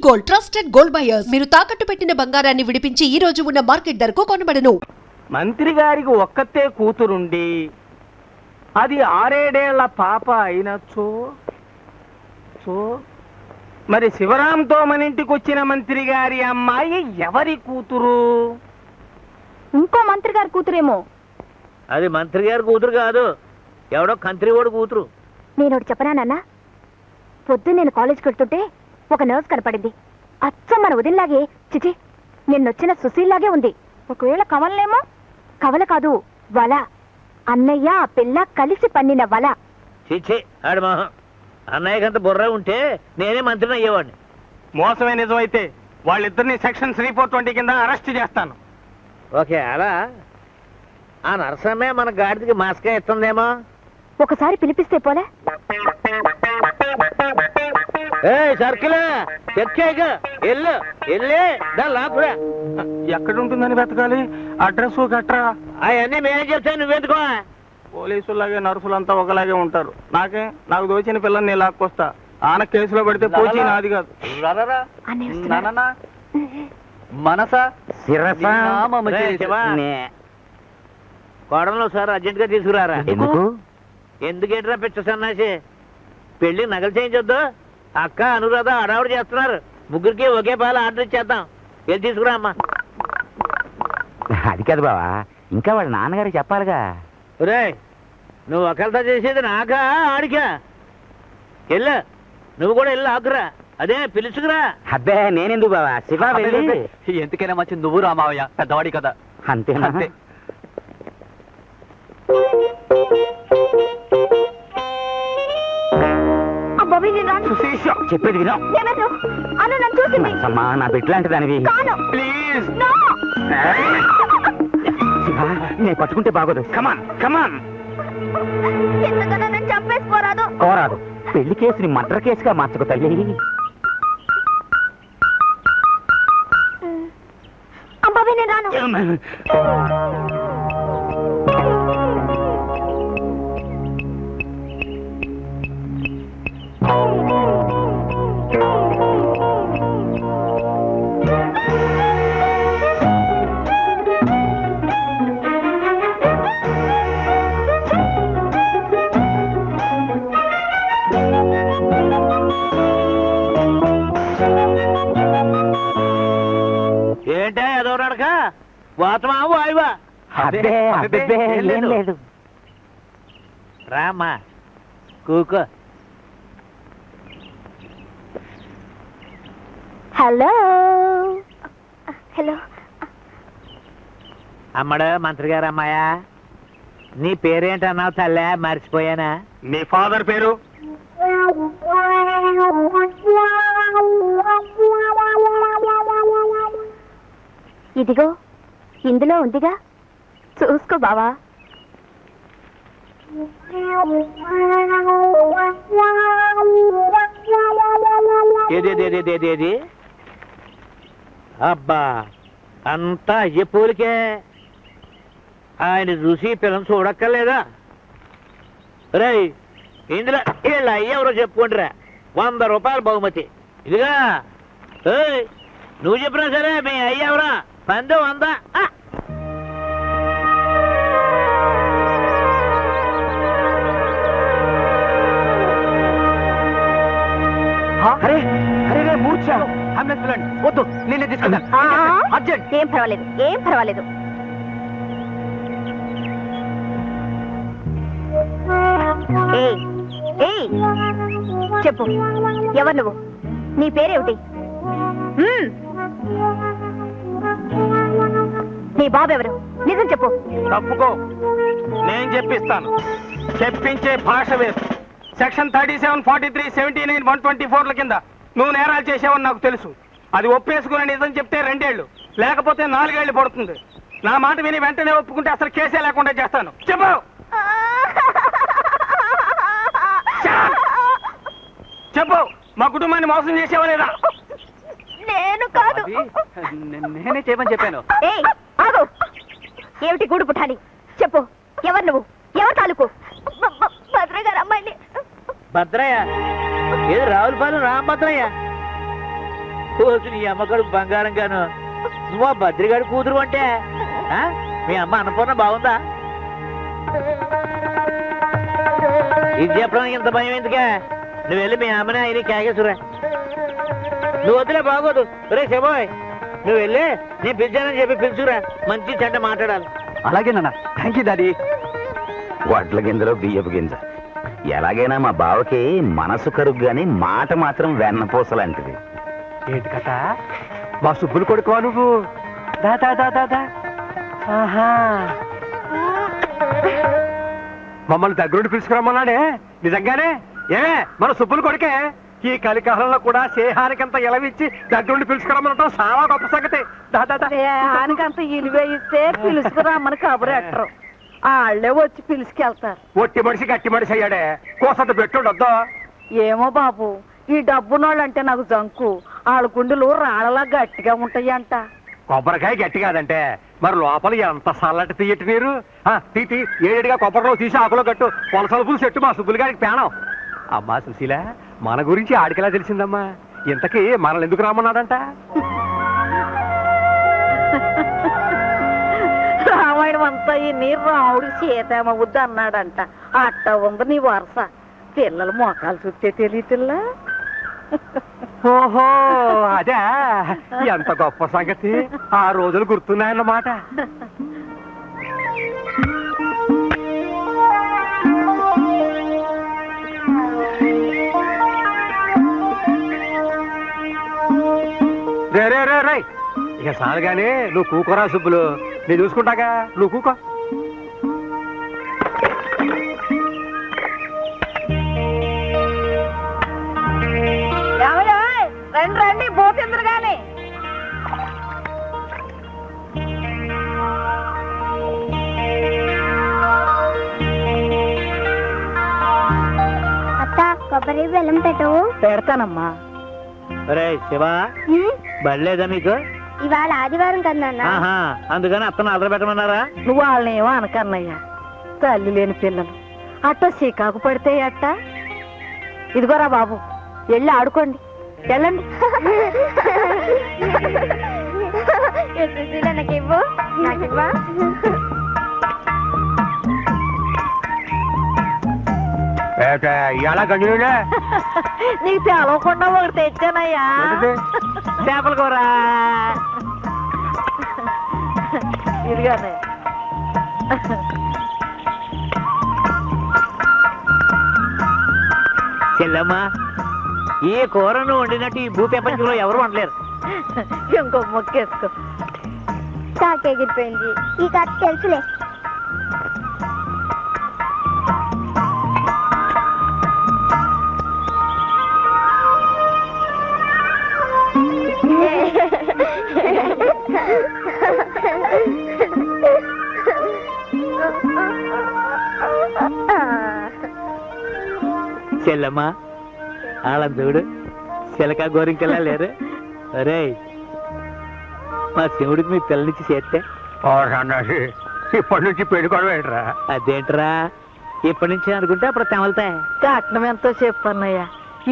Gold, trusted gold buyers. మీరు తాకట్టు పెట్టిన బంగారాన్ని విడిపించి ఈ రోజు ఉన్న మార్కెట్ ధరకు కొనబడను. మంత్రి గారికి ఒక్కతే కూతురుండి అది 6 ఏళ్ల పాప అయినచో మరి శివరాంతో మన ఇంటికి వచ్చిన మంత్రి గారి అమ్మాయి ఎవరి కూతురు? ఇంకో మంత్రి గారి కూతురేమో. అది మంత్రి గారి కూతురు కాదు, ఎవడో కంత్రివాడు కూతురు. నేను ఒకటి చెప్పనా నాన్న? పొద్దు నేను కాలేజ్కి వెళ్తుంటే ఒక నర్స్ కనపడింది. అచ్చం మన ఉదయంలాగే, చిచి నిన్నొచ్చిన సుశీల్లాగే ఉంది. ఒకవేళ కవలనేమో? కవల కాదు, వల. అన్నయ్య ఆ పిల్ల కలిసి పన్నిన వల. చిచ్చి ఆడు మొహం. అన్నయ్యకంత బుర్ర ఉంటే నేనే మంత్రిని అయ్యేవాడిని. మోసమే నిజమైతే వాళ్ళిద్దరిని సెక్షన్ 3/420 కింద అరెస్ట్ చేస్తాను. ఓకే, అలా ఆ నరసమ్మే మన గాడికి మాస్కా ఇస్తుందేమో. ఒకసారి పిలిపిస్తే పోలే? సర్కిల్ లాకురా. ఎక్కడుంటుందని వెతకాలి? అడ్రస్ గట్రా అవన్నీ మేనేజ్ చెప్తాను, నువ్వెందుకో. పోలీసులాగే నర్సులంతా ఒకలాగే ఉంటారు. నాకు దోచిన పిల్లని నేను లాక్కొస్తా. ఆన కేసులో పడితే పోచి నాది కాదు. కోడంలో సార్ అర్జెంట్ గా తీసుకురారా. ఎందుకేంట్రా పిచ్చ సన్నాసి? పెళ్లి నగలు చేయించొద్దు. అక్క అనురాధ అడావుడు చేస్తున్నారు. ముగ్గురికి ఒకే పాలు ఆర్డర్ ఇచ్చేద్దాం. వెళ్ళి తీసుకురా అమ్మా. అది కాదు బావా, ఇంకా వాళ్ళ నాన్నగారికి చెప్పాలిగా. రే, నువ్వు ఒకరితో చేసేది నాకా ఆడికా? వెళ్ళు, నువ్వు కూడా వెళ్ళి ఆకురా. అదే పిలుచుకురా. అబ్బే నేనెందుకు బావా, శివ వెళ్ళి. ఎందుకైనా మంచి నువ్వు రామావయ్య, పెద్దవాడి కదా. అంతేనా? చెప్పేది వినో. అమ్మా, నా బిడ్డలాంటి దానివి. నేను పట్టుకుంటే బాగోదు. కమాన్ కమాన్. కోరాదు. పెళ్లి కేసుని మర్డర్ కేసుగా మార్చుకో తల్లి. ఏంటే ఎదవరాడక? వాతమా వాయువా? ఏం లేదు. రామ్మా, కూకో. Hello hello. అమ్మడు మంత్రి గారు అమ్మాయా, నీ పేరేంటన్నావు తల్లే? మర్చిపోయానా? మీ ఫాదర్ పేరు? ఇదిగో ఇందులో ఉందిగా, చూసుకో బావా. ఏది? అబ్బా, అంతా అయ్యే పోలికే. ఆయన చూసి పిల్లని చూడక్కర్లేదా? రై, ఇందులో వీళ్ళ అయ్యెవరో చెప్పుకుంటారా. 100 రూపాయలు బహుమతి. ఇదిగా నువ్వు చెప్పినా సరే మీ అయ్యెవరా? 100. అరే అరే మూర్ఛ. వద్దు, నేనే తీసుకుంటాను. అర్జెంట్. ఏం పర్వాలేదు, ఏం పర్వాలేదు. చెప్పు, ఎవరు నువ్వు? నీ పేరేమిటి? నీ బాబు ఎవరు? నిజం చెప్పు. తప్పుకో, నేను చెప్పిస్తాను. చెప్పించే భాష వేరు. సెక్షన్ 37, 43, 79, 124 కింద నువ్వు నేరాలు చేసావని నాకు తెలుసు. అది ఒప్పేసుకుని నిజం చెప్తే 2 ఏళ్ళు, లేకపోతే 4 ఏళ్ళు పడుతుంది. నా మాట విని వెంటనే ఒప్పుకుంటే అసలు కేసే లేకుండా చేస్తాను. చెప్పు. చెప్పు, మా కుటుంబాన్ని మోసం చేసావా లేదా? నేను కాదు. నేనే చేయమని చెప్పాను. ఏమిటి గూడు పుఠాని? చెప్పు, ఎవరు నువ్వు? ఎవరు తాలూకు? భద్రయ్య గారు అమ్మాయిని. భద్రయ్య? ఏది రావులపాలెం రామభద్రయ్య? రోజు నీ అమ్మగారు బంగారం గాను నువ్వు ఆ భద్రిగాడి కూతురు అంటే ఆ? మీ అమ్మ అన్నపూర్ణ బాగుందా? ఇది చెప్పడానికి ఇంత భయం ఎందుకే? నువ్వు వెళ్ళి మీ అమ్మని ఆయన కేకేసురా. నువ్వు వద్దులే బాగోదు. రే శివోయ్, నువ్వు వెళ్ళి నేను పిలిచానని చెప్పి పిలుచురా. మంచి చెడ్డ మాట్లాడాలి. అలాగే నాన్న. Thank you daddy. వడ్ల గింజలో బియ్యపు గింజ. ఎలాగైనా మా బావకి మనసు కరుగు గాని మాట మాత్రం వెన్నపూసలాంటిది. ఏంటి కథ? మా సుబ్బులు కొడుకువా నువ్వు? దా దా దా దా దా. ఆహా, మమ్మల్ని దగ్గరుండి పిలుచుకురమ్మన్నాడే. నిజంగానే ఏమే మన సుబ్బులు కొడుకే? ఈ కలికాలంలో కూడా స్నేహానికంత ఎలవిచ్చి దగ్గరుండి పిలుచుకురమ్మనటం చాలా గొప్ప సంగతి. దా దా దా. స్నేహానికంత ఇలువ ఇస్తే పిలుచుకురామని కబురెట్టరు. వాళ్ళే వచ్చి పిలుచుకెళ్తారు. ఒట్టి మనిషి గట్టి మనిషి అయ్యాడే. కోసంత పెట్టుండొద్దు. ఏమో బాబు, ఈ డబ్బునోళ్ళంటే నాకు జంకు. వాళ్ళ గుండెలు రాళ్ళలా గట్టిగా ఉంటాయంట. కొబ్బరికాయ గట్టి కాదంటే మరి లోపల ఎంత చల్లటి తీయటి నీరు. తీతి ఏడేడిగా కొబ్బరిలో తీసి ఆకులో కట్టు. పొలసలుపులు చెట్టు మా సుబ్బులు గారికి పేణం. అమ్మా సుశీల, మన గురించి ఆడికెలా తెలిసిందమ్మా? ఇంతకీ మనల్ని ఎందుకు రామన్నాడంట? రామాయణం అంతా ఈ నీరు రాముడికి సీతమ్మ వద్దు అన్నాడంట. అట్ట ఉంది నీ వరుస. పిల్లలు మోకాలు చుట్టే తెలియటిల్లా. ఓహో అదే, ఎంత గొప్ప సంగతి. ఆ రోజులు గుర్తున్నాయన్నమాట. రే రే రే రే, ఇక సాలుగానే నువ్వు కూకోరా సుబ్బులు. నేను చూసుకుంటాగా, నువ్వు కూకో. రండి రండి, పోతిందరు గాని. అత్త, కొబ్బరి బెల్లం పెట్టవు. పెడతానమ్మా. రే శివ, బడిలేదా మీకు? ఇవాళ ఆదివారం కదా నాన్న. ఆహా, అందుకని అత్తను అదర పెట్టమన్నారా? నువ్వు వాళ్ళని ఏమో అనకన్నయ్యా. తల్లి లేని పిల్లలు అట్ట చీకాకు పడితే అట్ట. ఇదిగోరా బాబు, వెళ్ళి ఆడుకోండి. వెళ్ళండి. నాకివ్వు, నాకివ్వా. ఎలా గంజులే నీకు తెలవకుండా ఒకటి తెచ్చానయ్యా. చేపల కూర. ఇదిగానే. చెల్లమ్మా, ఈ కూరను వండినట్టు ఈ భూ ప్రపంచంలో ఎవరు వండలేరు. ఇంకో మొక్కేసుకో. తాకెగిరిపోయింది. ఈ కథ తెలుసులే. చెల్లమ్మా, అలా చూడు, చిలక గోరింకల్లా లేరు. అరే, మా శివుడికి మీ పిల్లనిచ్చి చేస్తే. ఇప్పటి నుంచి పెళ్ళికోవడం ఏంట్రా? అదేంట్రా, ఇప్పటి నుంచి అనుకుంటే అప్పుడు తెమలుతాయి. కట్నం ఎంతో చెప్పన్నయ్యా.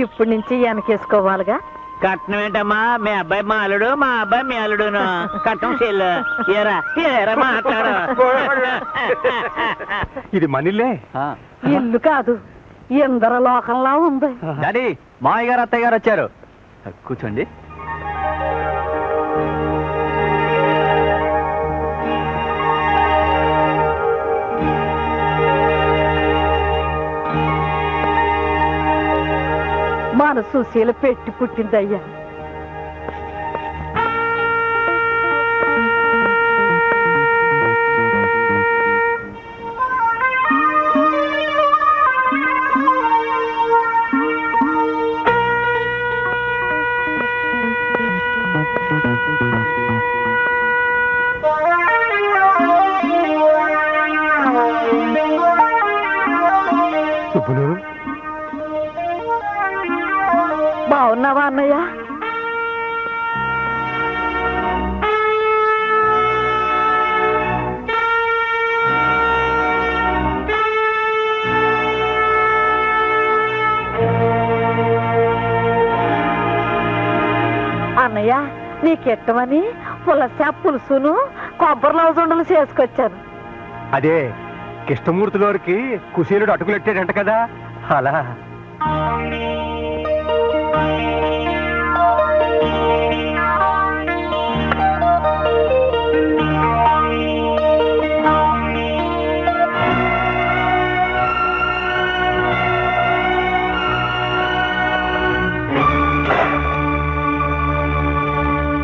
ఇప్పటి నుంచి వెనకేసుకోవాలిగా. కట్నం ఏంటమ్మా? మీ అబ్బాయి మా అల్లుడు, మా అబ్బాయి మీ అల్లుడును. కట్నం చెల్లు. ఏరా ఏరా మాట్లాడు. ఇది మనిల్లే. ఇల్లు కాదు, ఇందర లోకంలా ఉంది. డాడీ, మామయ్య గారు అత్తయ్య గారు వచ్చారు. కూర్చోండి. మన సుశీల పెట్టి పుట్టిందయ్యా. సుబ్బులు, బాగున్నావా అన్నయ్య? అన్నయ్య నీకెట్టమని పులస పులుసును కొబ్బరి లవజుండలు చేసుకొచ్చాను. అదే కృష్ణమూర్తి గారికి కుశీలుడు అటుకులెట్టాడంట కదా అలా.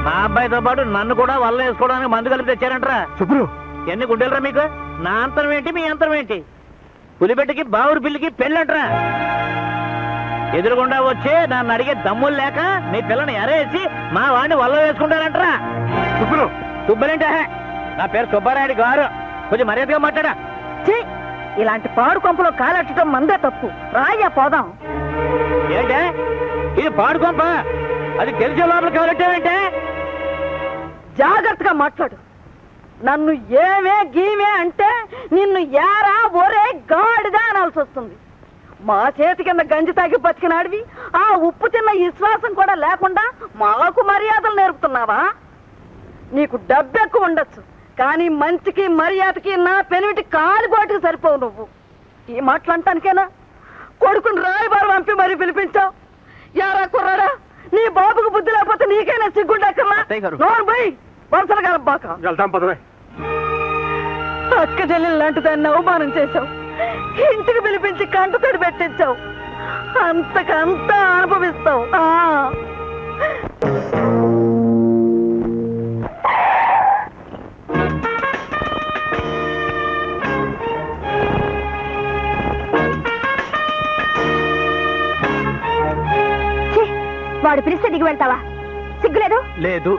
మా అబ్బాయితో పాటు నన్ను కూడా వల్ల వేసుకోవడానికి మందు కలిపి తెచ్చారంటరా. సుబ్రు, ఎన్ని గుండెలరా మీకు? నా అంతరం ఏంటి, మీ అంతరం ఏంటి? పులిబెట్టకి బావురు పిల్లికి పెళ్ళంటరా. ఎదురుగుండా వచ్చి నన్ను అడిగే దమ్ములు లేక మీ పిల్లని ఎరేసి మా వాడిని వల్ల వేసుకుంటారంటరా. సుబ్రు, సుబ్బలేంటే నా పేరు సుబ్బారాయుడు గారు, కొంచెం మర్యాదగా మాట్లాడా. ఛీ! ఇలాంటి పాడు కొంపలో కాలెట్టడం మందే తప్పు. రాయ్యా పోదాం. ఏంటే ఇది పాడుకోంప? అది తెలిసే లోపల కావాలంటే జాగ్రత్తగా మాట్లాడు. నన్ను ఏమే గీమే అంటే నిన్ను యారా ఒరే గాడిదా అనాల్సి వస్తుంది. మా చేతి కింద గంజి తాగి బతికినాడివి ఆ ఉప్పు తిన్న విశ్వాసం కూడా లేకుండా మాకు మర్యాదలు నేర్పుతున్నావా? నీకు డబ్బు ఎక్కువ ఉండొచ్చు, కానీ మంచికి మర్యాదకి నా పెనిమిటి కాలిగోటికి సరిపోవు. నువ్వు ఈ మాటలు అంటానికేనా కొడుకుని రాయబారు పంపి మరీ పిలిపించావు? యారా కుర్రాడా, నీ బాబుకు బుద్ధి లేకపోతే నీకైనా సిగ్గుండక్కర్లా? నోరు పోయి వరుసలు కలబ్బాక. వెళ్తాం పదవే. అక్క చెల్లెలు లాంటి దాన్ని అవమానం చేశావు, ఇంటికి పిలిపించి కంటతడి పెట్టించావు. అంతకంతా అనుభవిస్తావు. వాడు పిలిస్తే దిగి వెళ్తావా? సిగ్గులేదు? లేదు.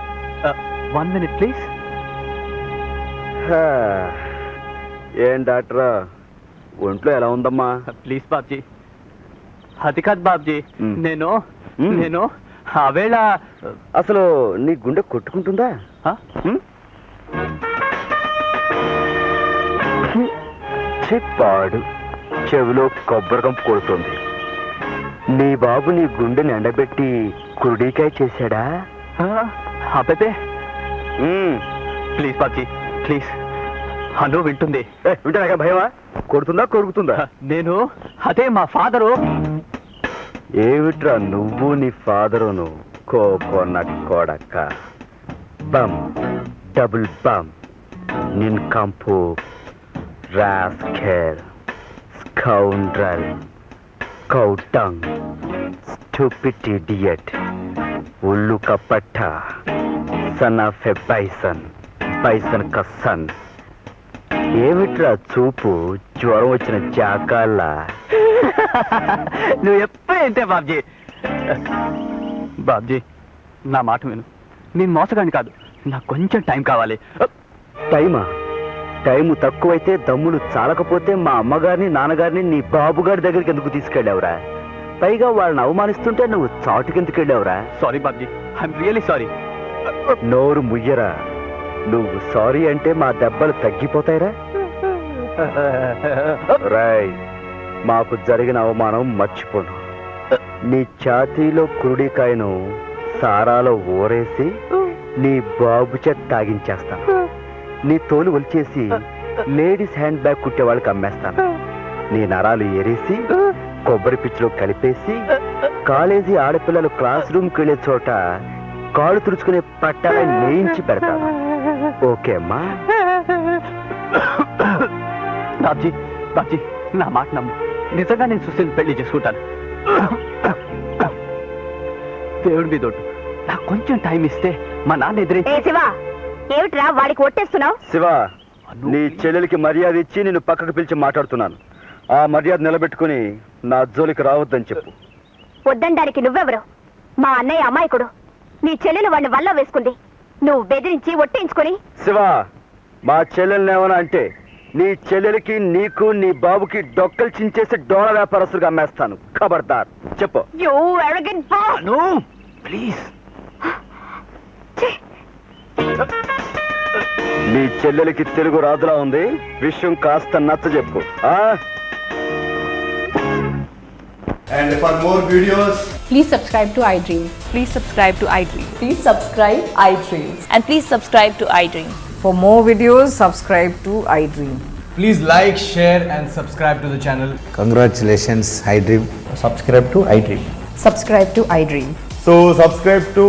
1 minute ప్లీజ్. ఏం డాక్టరా, ఒంట్లో ఎలా ఉందమ్మా? ప్లీజ్ బాబ్జీ. అది కాదు బాబ్జీ, మ్. నేను ఆవేళ అసలు నీ గుండె కొట్టుకుంటుందా? చెప్పాడు, చెవిలో కొబ్బరికం కొడుతుంది. నీ బాబు నీ గుండెని ఎండబెట్టి కురుడికాయ చేశాడా? అబ్బే ప్లీజ్ బాబ్జీ ప్లీజ్. హలో వింటుంది. వింటాక భయమా? కొడుతుందా కొరుకుతుందా? నేను అదే మా ఫాదరు. ఏమిట్రా నువ్వు నీ ఫాదరును కోకోనట్ కొడక. బమ్ డబుల్ బమ్ నిన్ కంపు రాస్కెల్ స్కౌండ్రల్ కౌటంగ్ స్టూపిడ్ ఇడియట్ ఉల్లు కపట్ట son of a bison bison క సన్. ఏమిట్రా చూపు జ్వరం వచ్చిన జాకాళ్ళ? నువ్వు ఎప్పుడు ఏంటే బాబ్జీ. బాబ్జీ నా మాట విను, నేను మోసగాని కాదు, నాకు కొంచెం టైం కావాలి. టైమా? టైము తక్కువైతే దమ్ములు చాలకపోతే మా అమ్మగారిని నాన్నగారిని నీ బాబుగారి దగ్గరికి ఎందుకు తీసుకెళ్ళావురా? పైగా వాళ్ళని అవమానిస్తుంటే నువ్వు చాటుకెందుకు వెళ్ళావురా? Sorry Babji, I'm really sorry. నోరు ముయ్యరా. నువ్వు సారీ అంటే మా దెబ్బలు తగ్గిపోతాయిరా. రాయ్, మాకు జరిగిన అవమానం మర్చిపోను. నీ ఛాతీలో కురుడికాయను సారాలో ఊరేసి నీ బాబు చేత తాగించేస్తాను. నీ తోలు ఒలిచేసి లేడీస్ హ్యాండ్ బ్యాగ్ కుట్టే వాళ్ళకి అమ్మేస్తాను. నీ నరాలు ఎరేసి కొబ్బరి పిచ్చిలో కలిపేసి కాలేజీ ఆడపిల్లలు క్లాస్ రూమ్కి వెళ్ళే చోట కాళ్ళు తుడుచుకునే పట్టాలని నేయించి పెడతాను. ఓకే అమ్మా? బాబ్జీ బాబ్జీ నా మాట నమ్ము, నిజంగా నేను సుశీల్ పెళ్లి చేసుకుంటాను. దేవుడి మీద ఒట్టు, నాకు కొంచెం టైం ఇస్తే మా నాన్న ఎదురే. శివా, ఏమిట్రా వాడికి ఒట్టేస్తున్నావు? శివ, నీ చెల్లెలికి మర్యాద ఇచ్చి నిన్ను పక్కకు పిలిచి మాట్లాడుతున్నాను. ఆ మర్యాద నిలబెట్టుకుని నా జోలికి రావద్దని చెప్పు. వద్దండానికి నువ్వెవరు? మా అన్నయ్య అమాయకుడు. నీ చెల్లెలు వాడిని వల్ల వేసుకుంది. నువ్వు బెదిరించి ఒట్టించుకుని. శివ, మా చెల్లెల్నేమన్నా అంటే నీ చెల్లెలికి నీకు నీ బాబుకి డొక్కలు చించేసి డోళ వ్యాపారస్తులుగా అమ్మేస్తాను. ఖబర్దార్, చెప్పు. You arrogant boss! No please. నీ చెల్లెలికి తెలుగు రాదులా ఉంది, విషయం కాస్త నచ్చ చెప్పు. And for more videos, Please subscribe to iDream. Please subscribe to iDream. Please subscribe iDream. And please subscribe to iDream. For more videos, subscribe to iDream. please like, share, and subscribe to the channel. Congratulations iDream. Subscribe to iDream. Subscribe to iDream. So subscribe to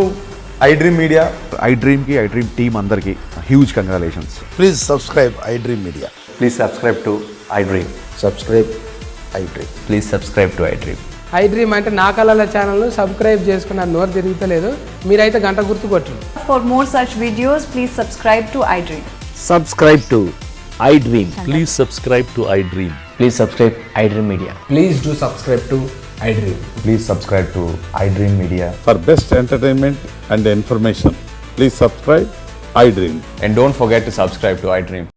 iDream Media. iDream కి iDream team అందరికి huge congratulations. Please subscribe iDream Media. Please subscribe to iDream. Subscribe iDream. Please subscribe to iDream. iDream అంటే నా కళల ఛానల్ను subscribe చేసుకున్న నోరు తిరుగుతలేదు. మీరైతే గంట గుర్తు కొట్టండి. For more such videos, please subscribe to iDream. Subscribe to iDream. Please subscribe to iDream. Please subscribe iDream Media. Please do subscribe to iDream. Please subscribe to iDream Media. For best entertainment and information please subscribe iDream. And don't forget to subscribe to iDream.